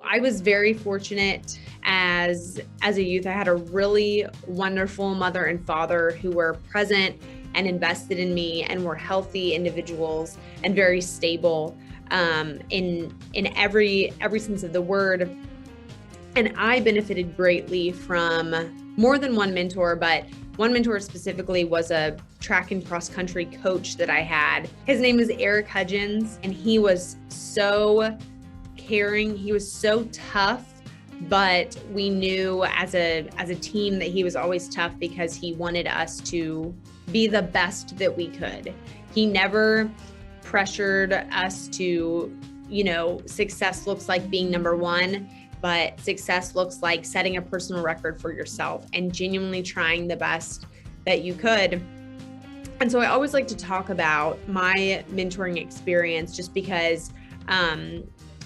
I was very fortunate as a youth. I had a really wonderful mother and father who were present and invested in me and were healthy individuals and very stable in every sense of the word. And I benefited greatly from more than one mentor, but one mentor specifically was a track and cross country coach that I had. His name is Eric Hudgens, and he was so caring. He was so tough, but we knew as a team that he was always tough because he wanted us to be the best that we could. He never pressured us to, success looks like being number one, but success looks like setting a personal record for yourself and genuinely trying the best that you could. And so I always like to talk about my mentoring experience just because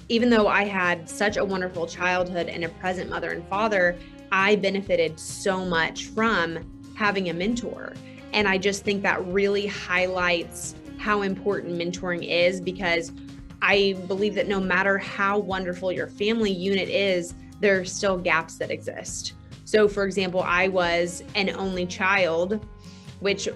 even though I had such a wonderful childhood and a present mother and father, I benefited so much from having a mentor. And I just think that really highlights how important mentoring is, because I believe that no matter how wonderful your family unit is, there are still gaps that exist. So for example, I was an only child, which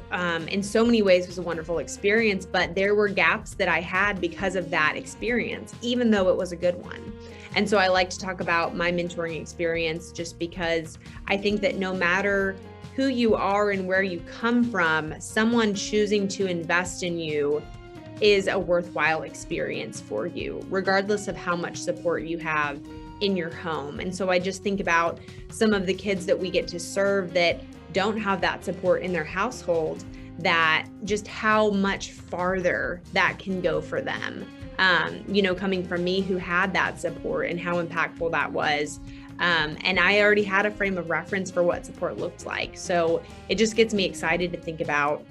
in so many ways was a wonderful experience, but there were gaps that I had because of that experience, even though it was a good one. And so I like to talk about my mentoring experience just because I think that no matter who you are and where you come from, someone choosing to invest in you is a worthwhile experience for you, regardless of how much support you have in your home. And so I just think about some of the kids that we get to serve that don't have that support in their household, that just how much farther that can go for them. Coming from me who had that support and how impactful that was. And I already had a frame of reference for what support looked like. So it just gets me excited to think about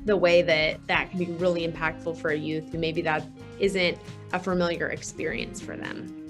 the way that can be really impactful for a youth who maybe that isn't a familiar experience for them.